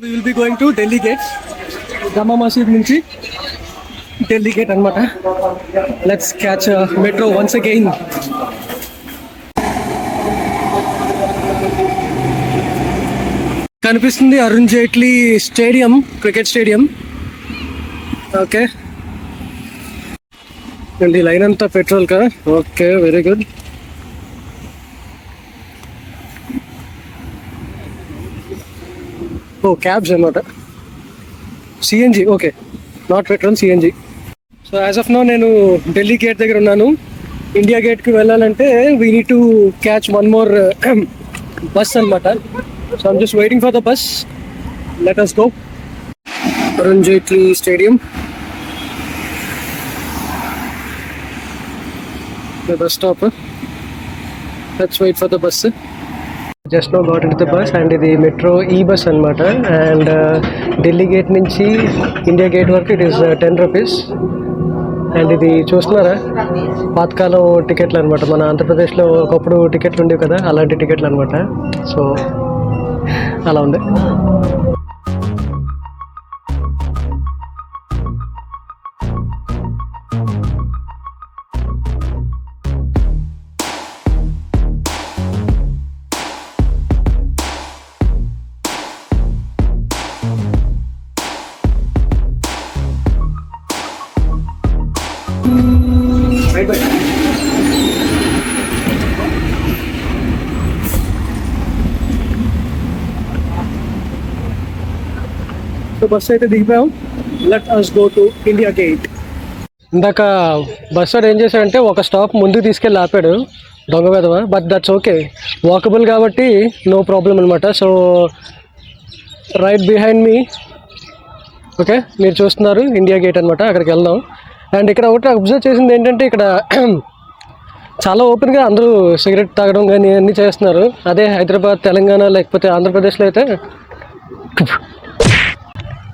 We will be going to Delhi Gate, Jama Masjid నుంచి Delhi Gate అన్నమాట. Let's catch a metro once again. కనిపిస్తుంది Arun Jaitley stadium, cricket stadium. Okay అండి, line అంతా petrol కా. Okay, very good. ఓ cabs అనమాట, CNG. Okay, not petrol, CNG. So as of now నేను Delhi gate దగ్గర ఉన్నాను. ఇండియా గేట్కి వెళ్ళాలంటే we need to catch one more bus అనమాట. So I'm just waiting for the bus. Let us go. Arun Jaitley stadium, the bus stop. Let's wait for the bus. Just now got into the bus and ఇది metro ఈ bus అనమాట. And Delhi gate నుంచి India gate వరకు it is 10 rupees. And ఇది చూస్తున్నారా, పాతకాలం టికెట్లు అనమాట. మన ఆంధ్రప్రదేశ్లో ఒకప్పుడు టికెట్లు ఉండేవి కదా, అలాంటి టికెట్లు అనమాట. సో అలా ఉంది. సో బస్ అయితే దిగిపోయాం. Let us go to India gate. ఇందాక బస్ వాడు ఏం చేశాడంటే ఒక స్టాప్ ముందుకు తీసుకెళ్ళి ఆపాడు, దొంగ వెధవ. బట్ దట్స్ ఓకే, వాకబుల్ కాబట్టి నో ప్రాబ్లం అనమాట. So right behind me, okay, మీరు చూస్తున్నారు ఇండియా గేట్ అనమాట. అక్కడికి వెళ్దాం. అండ్ ఇక్కడ ఒకటి అబ్జర్వ్ చేసింది ఏంటంటే, ఇక్కడ చాలా ఓపెన్గా అందరూ సిగరెట్ తాగడం కానీ అన్నీ చేస్తున్నారు. అదే హైదరాబాద్, తెలంగాణ లేకపోతే ఆంధ్రప్రదేశ్లో అయితే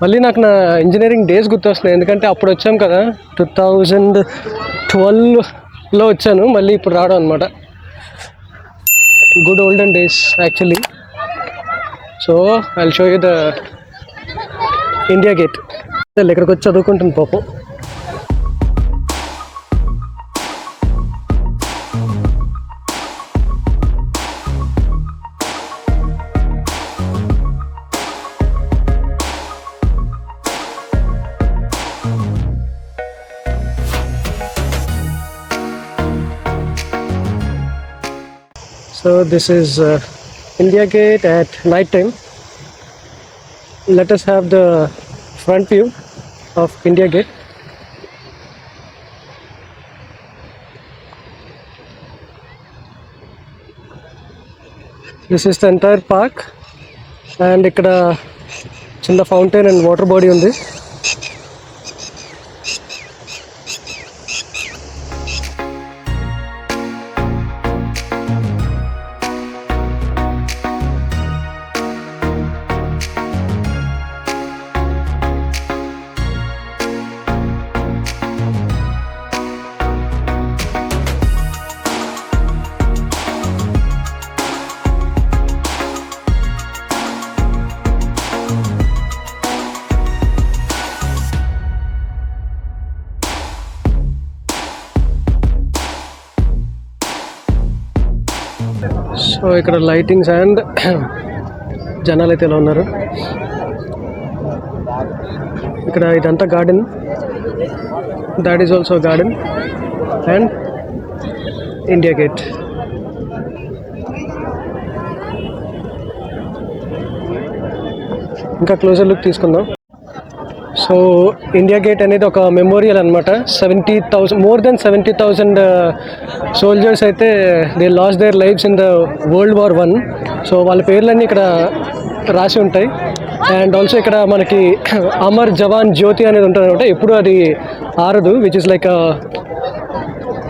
మళ్ళీ నాకు నా ఇంజనీరింగ్ డేస్ గుర్తొస్తున్నాయి. ఎందుకంటే అప్పుడు వచ్చాం కదా, 2012లో వచ్చాను, మళ్ళీ ఇప్పుడు రావడం అనమాట. Good olden days actually. So I'll show you the India Gate. ఇక్కడికి వచ్చి చదువుకుంటుంది పాపం. So this is India Gate at night time. Let us have the front view of India Gate. This is the entire park, and ikkada chinna fountain and water body undi. So ఇక్కడ lightings and జనాలు అయితే ఎలా ఉన్నారు. ఇక్కడ ఇదంతా garden, that is also garden. And India gate. ఇంకా closer look తీసుకుందాం. So India gate అనేది ఒక మెమోరియల్ అనమాట. 70,000 మోర్ దెన్ 70,000 సోల్జర్స్ అయితే they last there lifes in the World War I. So వాళ్ళ పేర్లన్నీ ఇక్కడ రాసి ఉంటాయి. అండ్ ఆల్సో ఇక్కడ మనకి అమర్ జవాన్ జ్యోతి అనేది ఉంటుంది అనమాట. ఎప్పుడు అది ఆరదు, విచ్ ఇస్ లైక్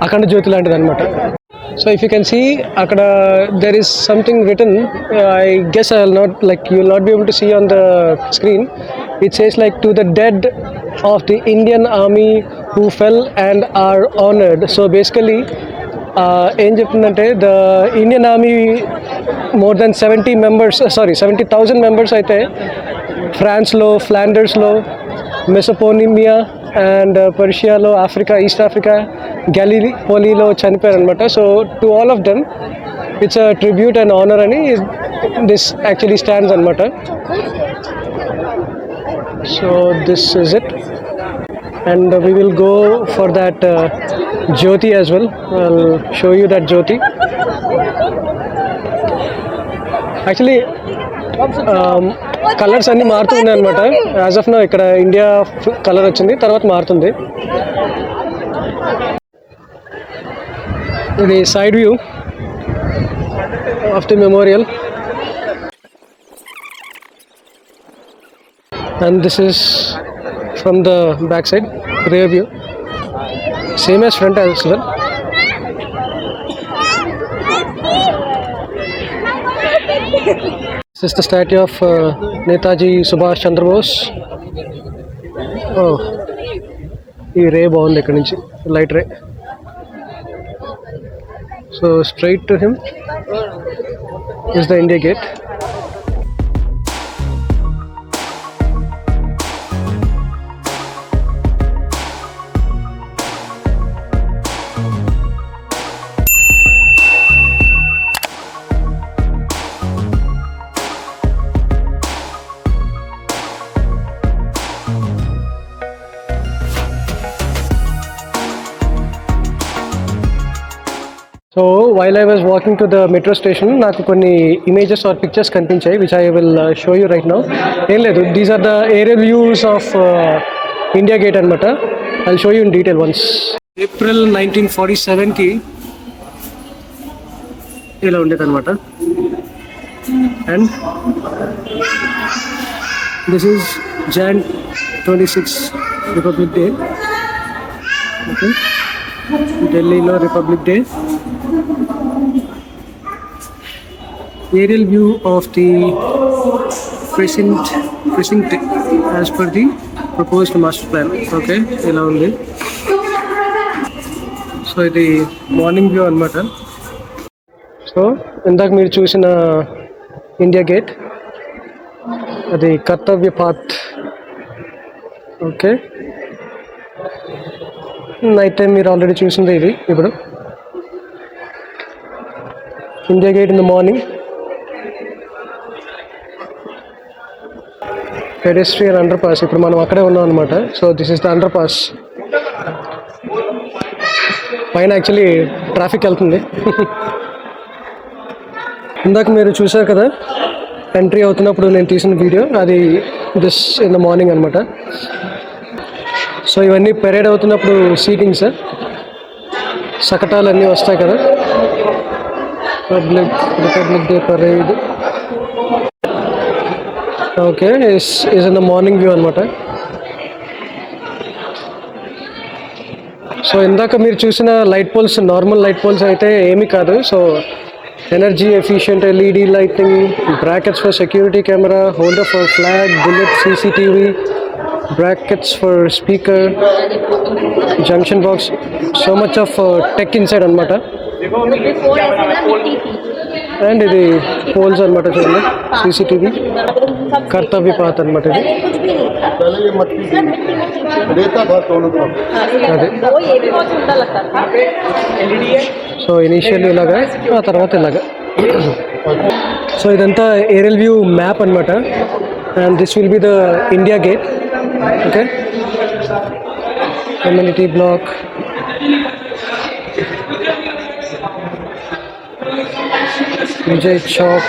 అఖండ జ్యోతి లాంటిది అనమాట. So if you can see, akada there is something written. I guess I will not, like, you will not be able to see on the screen. It says like, to the dead of the Indian Army who fell and are honored. So basically ఏం చెప్తుందంటే, the Indian army more than 70,000 members అయితే ఫ్రాన్స్లో, ఫ్లాండర్స్లో, మెసోపోనిమియా and పర్షియాలో, Africa, east Africa, గ్యాలిపోలీలో చనిపోయారు అనమాట. So to all of them it's a tribute and honour అని this actually stands అనమాట. So this is it and we will go for that Jyoti as well. I'll show you that Jyoti. Actually colours అన్నీ మారుతూ ఉన్నాయి అనమాట. As of now ఇక్కడ India colour వచ్చింది, తర్వాత మారుతుంది. ఇది side view of the memorial and this is from the back side, rear view, same as front as well. This is the statue of Netaji Subhash Chandra Bose. Oh, ఈ రే బాగుంది ఇక్కడ నుంచి, light ray. So straight to him is the India Gate. So while I was walking to the metro station, నాకు కొన్ని images or pictures కనిపించాయి, which I will show you right now. ఏం లేదు, these are the aerial views of India Gate అనమాట. I'll show you in detail once. April 1947కి ఇలా ఉండేది అనమాట. And this is Jan 26 Republic Day. Okay, ఢిల్లీలో republic day. Aerial view of the precinct as per the proposed master plan. Okay, ఇలా ఉంది. So ఇది morning view అనమాట. So ఇందాక మీరు చూసిన ఇండియా గేట్, అది కర్తవ్య పాత్. ఓకే, నైట్ టైం మీరు ఆల్రెడీ చూసింది ఇది. ఇప్పుడు India gate in the morning, pedestrian under pass. ఇప్పుడు మనం అక్కడే ఉన్నాం అనమాట. So this is the under pass. పైన యాక్చువల్లీ ట్రాఫిక్ వెళ్తుంది. ఇందాక మీరు చూసారు కదా ఎంట్రీ అవుతున్నప్పుడు నేను తీసిన వీడియో, అది దిస్ ఇన్ ద మార్నింగ్ అనమాట. సో ఇవన్నీ పెరేడ్ అవుతున్నప్పుడు సీటింగ్స్, శకటాలు అన్నీ వస్తాయి కదా. Republic Day parade. Okay, is in the morning view అనమాట. సో ఇందాక మీరు చూసిన light poles normal light poles అయితే ఏమీ కాదు. So energy efficient LED lighting, brackets for security camera, holder for flag, bullet, CCTV, brackets for speaker, junction box, so much of tech inside anamata. And ఇది poles అనమాట. చూడండి, CCTV, కర్తవ్య path అనమాట ఇది. అదే సో ఇనీషియల్లీ ఇలాగా, ఆ తర్వాత ఇలాగా. సో ఇదంతా ఏరియల్ వ్యూ మ్యాప్ అనమాట. And this will be the India gate. Okay, community block, Vijay Chowk.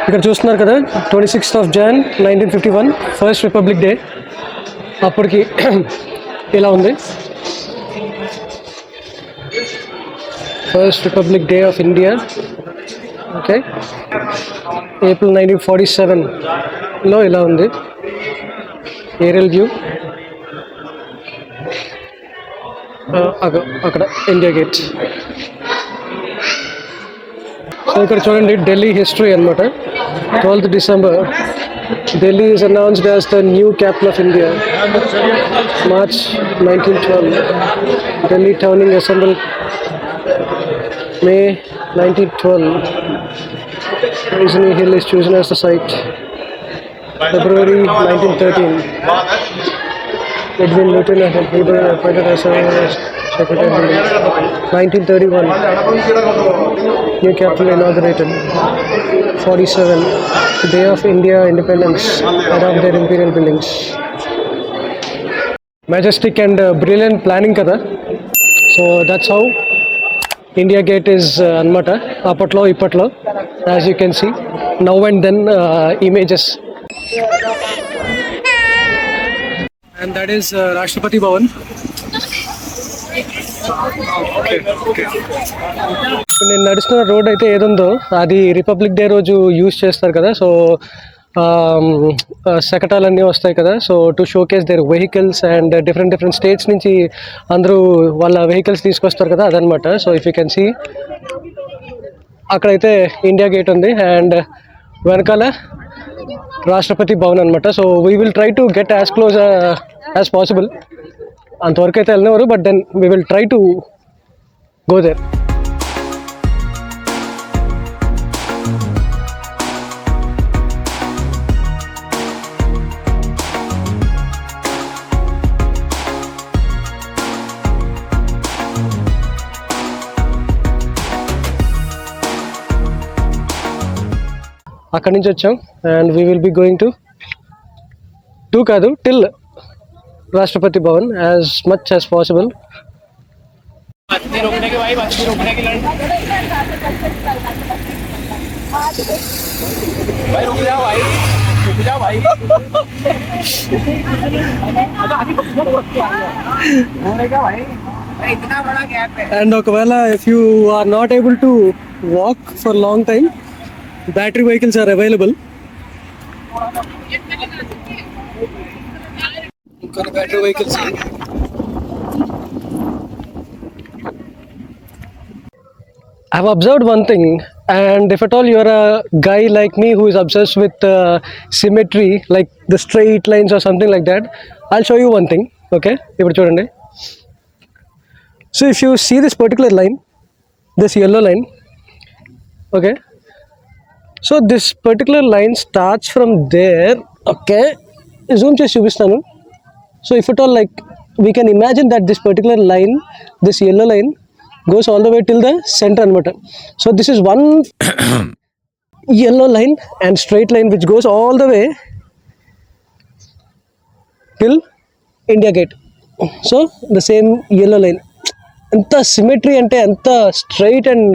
ఇక్కడ చూస్తున్నారు కదా, 26th of Jan 1951 first republic day. అప్పటికి ఇలా ఉంది. First republic day of India. Okay, April 1947లో ఇలా ఉంది ఏరియల్ వ్యూ. అక్కడ ఇండియా గేట్. సో ఇక్కడ చూడండి, ఢిల్లీ హిస్టరీ అనమాట. 12th December, Delhi is announced as the new capital of India. March 1912, Delhi Towning assembled. May 1912, Raisiny Hill is chosen as the site. February 1913. Edwin Lutyens and Heber appointed as secretary. 1931. New capital inaugurated. 47. Day of India independence. Adopt their imperial buildings. Majestic and brilliant planning kada. So that's how India Gate is anamata. Apatlo ipatlo, as you can see. Now and then images. And that is Rashtrapati Bhavan. ఇప్పుడు నేను నడుస్తున్న road అయితే ఏదుందో అది republic day రోజు use చేస్తారు కదా. So శకటాలన్నీ వస్తాయి కదా. So to showcase their vehicles and different states నుంచి అందరూ వాళ్ళ వెహికల్స్ తీసుకొస్తారు కదా, అదనమాట. So if you can see అక్కడైతే ఇండియా గేట్ ఉంది అండ్ వెనకాల రాష్ట్రపతి భవన్ అనమాట. So we will try to get as close as possible. అంతవరకు అయితే వెళ్ళినవారు, but then we will try to go there. అక్కడి నుంచి వచ్చాం and we will be going to కాదు till Rashtrapati Bhavan as much as possible. And ఒకవేళ if you are not able to walk for long time, battery vehicles are available. Battery vehicles. I've observed one thing, and if at all you are a guy like me who is obsessed with symmetry, like the straight lines or something like that, I'll show you one thing. Okay, ఇప్పుడు చూడండి. So if you see this particular line, this yellow line, okay, so this particular line starts from there. Okay, zoom చేసి చూపిస్తాను. So if at all like we can imagine that this particular line, this yellow line goes all the way till the center anamata. So this is one yellow line and straight line which goes all the way till India Gate. So the same yellow line, anta symmetry ante anta straight and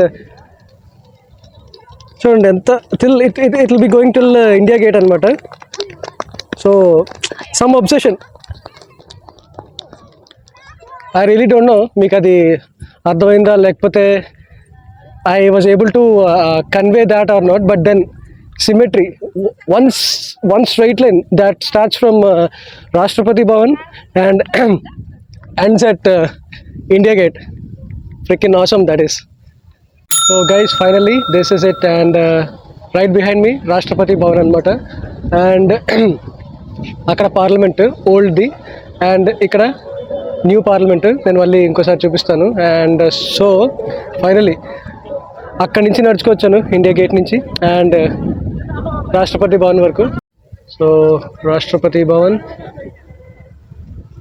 చూడండి ఎంత till it will be going till India gate అనమాట. So some obsession, I really don't know మీకు అది అర్థమైందా లేకపోతే I was able to convey that or not. But then symmetry, one straight line that starts from Rashtrapati Bhavan and ends at India Gate. Freaking awesome that is. So guys, finally this is it, and right behind me Rashtrapati Bhavan anamata, and అక్కడ parliament ఓల్డ్ది and ఇక్కడ new parliament. నేను మళ్ళీ ఇంకోసారి చూపిస్తాను. And so finally అక్కడి నుంచి నడుచుకొచ్చాను India gate నుంచి and Rashtrapati Bhavan వరకు. So Rashtrapati Bhavan,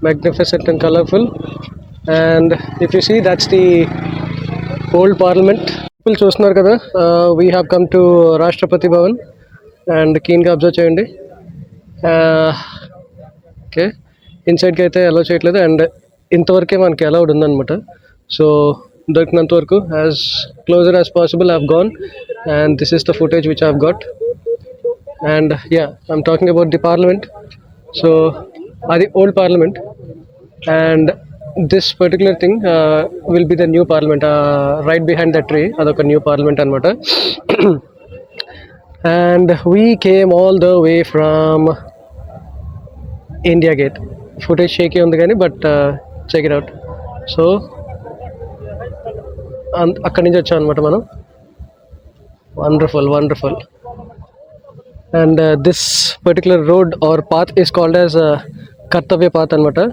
magnificent and colorful, and if you see that's the old parliament. People చూస్తున్నారు కదా, we have come to రాష్ట్రపతి భవన్ అండ్ కీన్గా అబ్జర్వ్ చేయండి. ఓకే, ఇన్సైడ్కి అయితే అలౌ చేయట్లేదు అండ్ ఇంతవరకే మనకి అలౌడ్ ఉందన్నమాట. సో దొరికినంత వరకు as closer as possible I have gone and this is the footage which I have got. And yeah, I'm talking about the parliament. So అది old parliament and this particular thing will be the new parliament right behind that tree. Adoka new parliament anamata. And we came all the way from India Gate. Footage shaky undi gani, but check it out. So akkadi nunchi vacham anamata manam. Wonderful. And this particular road or path is called as Kartavya path anamata.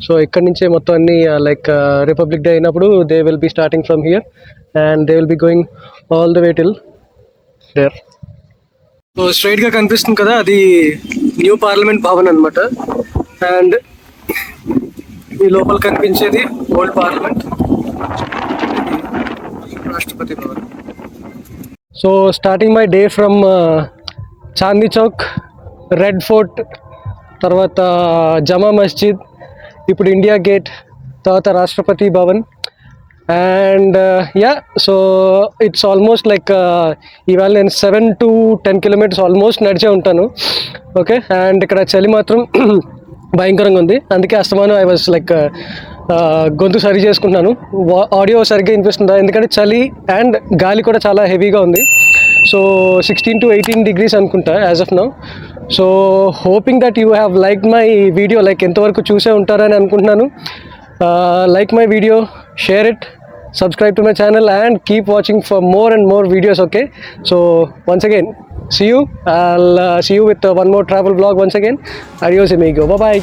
So ఇక్కడ నుంచే మొత్తం అన్ని like Republic Day అయినప్పుడు they will be starting from here and they will be going all the way till there. So స్ట్రైట్గా కనిపిస్తుంది కదా, అది new parliament Bhavan అనమాట. అండ్ ఈ లోపల కనిపించేది old parliament, Rashtrapati Bhavan. So starting my day from Chandni Chowk, Red Fort, తర్వాత జమా మస్జిద్, ఇప్పుడు ఇండియా గేట్, తర్వాత Rashtrapati Bhavan. And yeah, so it's almost like ఇవాళ నేను 7 to 10 kilometers ఆల్మోస్ట్ నడిచే ఉంటాను. ఓకే, అండ్ ఇక్కడ చలి మాత్రం భయంకరంగా ఉంది, అందుకే అస్తమానం ఐ వాజ్ లైక్ గొంతు సరి చేసుకుంటున్నాను. ఆడియో సరిగ్గా వినిపిస్తుందా, ఎందుకంటే చలి అండ్ గాలి కూడా చాలా హెవీగా ఉంది. సో 16 to 18 degrees అనుకుంటా as of now. So hoping that you have like my video, like ఎంతవరకు చూసే ఉంటారని అనుకుంటున్నాను. Like my video, share it, subscribe to my channel and keep watching for more and more videos. Okay, so once again, see you. I'll see you with one more travel vlog once again. Adios amigo, bye bye.